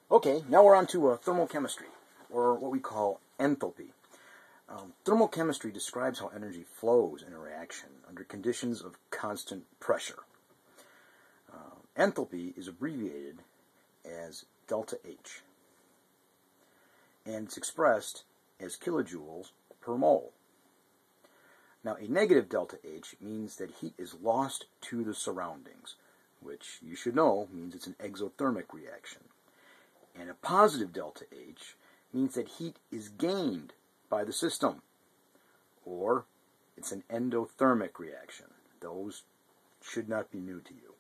Okay, now we're on to thermochemistry, or what we call enthalpy. Thermochemistry describes how energy flows in a reaction under conditions of constant pressure. Enthalpy is abbreviated as delta H, and it's expressed as kilojoules per mole. Now, a negative delta H means that heat is lost to the surroundings, which you should know means it's an exothermic reaction. And a positive delta H means that heat is gained by the system, or it's an endothermic reaction. Those should not be new to you.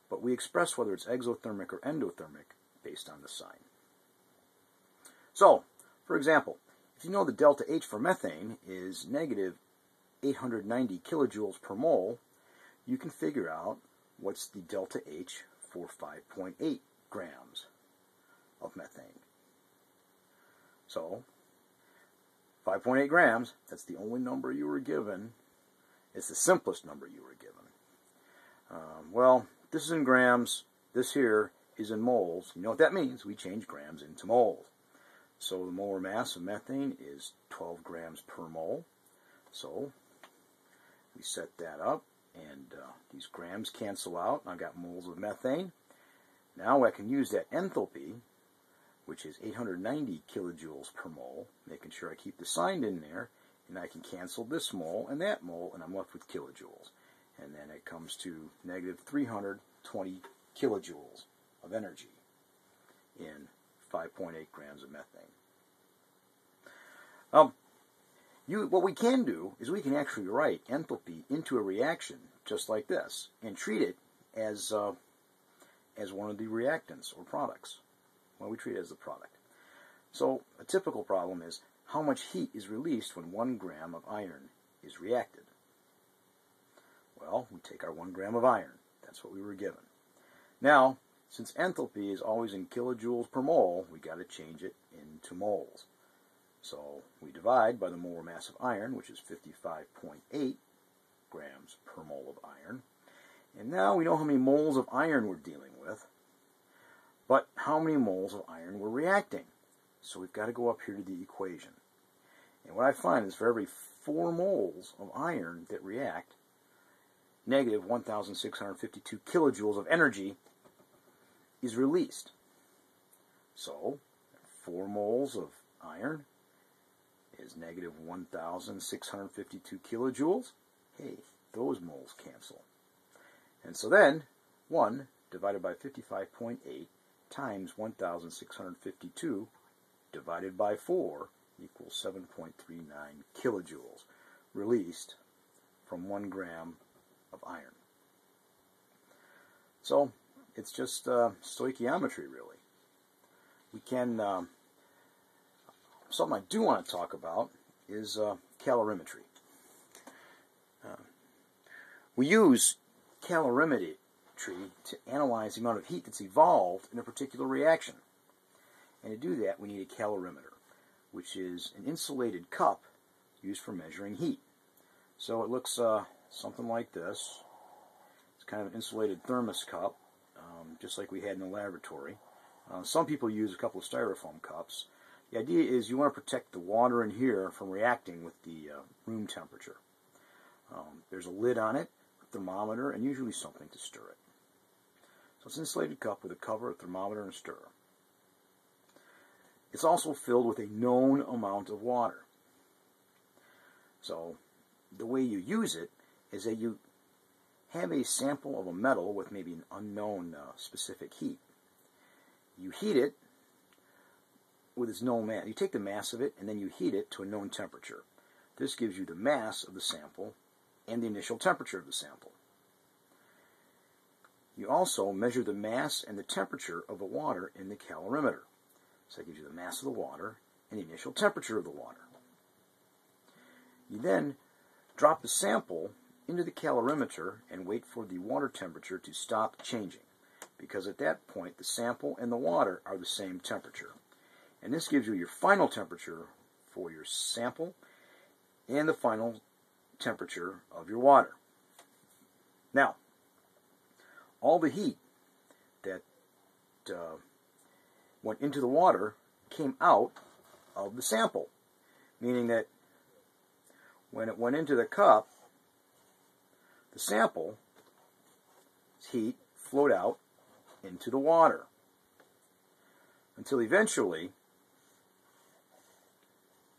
But we express whether it's exothermic or endothermic based on the sign. So, for example, if you know the delta H for methane is negative 890 kilojoules per mole, you can figure out what's the delta H for 5.8 grams of methane. So, 5.8 grams, that's the only number you were given. It's the simplest number you were given. Well, this is in grams, this here is in moles. You know what that means? We change grams into moles. So the molar mass of methane is 12 grams per mole. So we set that up, and these grams cancel out. I've got moles of methane. Now I can use that enthalpy, which is 890 kilojoules per mole, making sure I keep the sign in there, and I can cancel this mole, and I'm left with kilojoules. And then it comes to negative 320 kilojoules of energy in 5.8 grams of methane. What we can do is we can actually write enthalpy into a reaction just like this and treat it as one of the reactants or products. Well, we treat it as a product. So a typical problem is how much heat is released when 1 gram of iron is reacted. Well, we take our 1 gram of iron. That's what we were given. Now, since enthalpy is always in kilojoules per mole, we got to change it into moles. So we divide by the molar mass of iron, which is 55.8 grams per mole of iron. And now we know how many moles of iron we're dealing with, but how many moles of iron we're reacting. So we've got to go up here to the equation. And what I find is for every 4 moles of iron that react, negative 1,652 kilojoules of energy is released. So 4 moles of iron is negative 1,652 kilojoules. Hey, those moles cancel. And so then 1 divided by 55.8 times 1,652 divided by 4 equals 7.39 kilojoules released from 1 gram of iron. So it's just stoichiometry, really. We can, something I do want to talk about is calorimetry. We use calorimetry to analyze the amount of heat that's evolved in a particular reaction. And to do that, we need a calorimeter, which is an insulated cup used for measuring heat. So it looks something like this. It's kind of an insulated thermos cup, just like we had in the laboratory. Some people use a couple of styrofoam cups. The idea is you want to protect the water in here from reacting with the room temperature. There's a lid on it, a thermometer, and usually something to stir it. So it's an insulated cup with a cover, a thermometer, and a stirrer. It's also filled with a known amount of water. So the way you use it is that you have a sample of a metal with maybe an unknown specific heat. You heat it with its known mass. You take the mass of it and then you heat it to a known temperature. This gives you the mass of the sample and the initial temperature of the sample. You also measure the mass and the temperature of the water in the calorimeter. So that gives you the mass of the water and the initial temperature of the water. You then drop the sample into the calorimeter and wait for the water temperature to stop changing, because at that point the sample and the water are the same temperature. And this gives you your final temperature for your sample and the final temperature of your water. Now, all the heat that went into the water came out of the sample, meaning that when it went into the cup, the sample heat flowed out into the water until eventually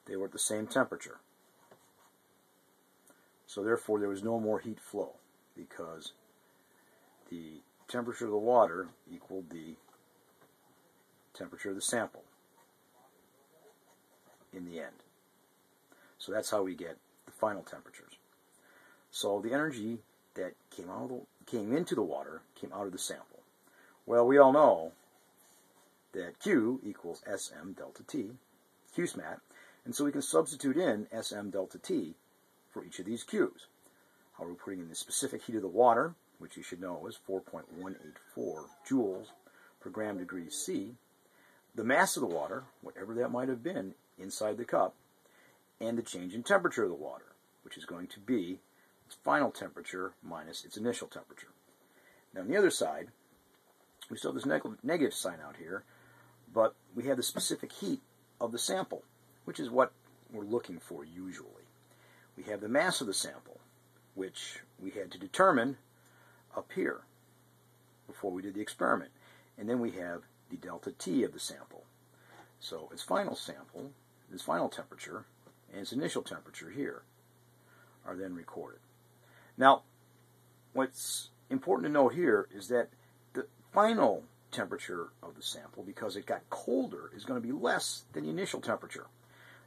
they were at the same temperature. So therefore there was no more heat flow because the temperature of the water equaled the temperature of the sample in the end. So that's how we get the final temperatures. So the energy that came into the water came out of the sample. Well, we all know that Q equals Sm delta T, Qsmat, and so we can substitute in Sm delta T for each of these Qs. How we're putting in the specific heat of the water, which you should know is 4.184 joules per gram degree C, the mass of the water, whatever that might have been inside the cup, and the change in temperature of the water, which is going to be its final temperature minus its initial temperature. Now on the other side, we still have this negative sign out here, but we have the specific heat of the sample, which is what we're looking for usually. We have the mass of the sample, which we had to determine up here before we did the experiment. And then we have the delta T of the sample. So its final sample, its final temperature, and its initial temperature here are then recorded. Now, what's important to note here is that the final temperature of the sample, because it got colder, is going to be less than the initial temperature.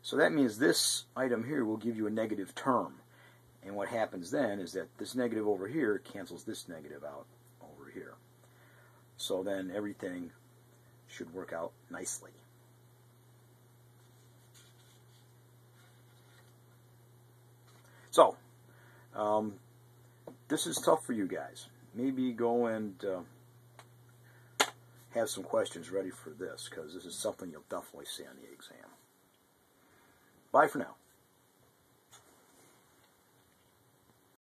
So that means this item here will give you a negative term. And what happens then is that this negative over here cancels this negative out over here. So then everything should work out nicely. So, this is tough for you guys. Maybe go and have some questions ready for this, because this is something you'll definitely see on the exam. Bye for now.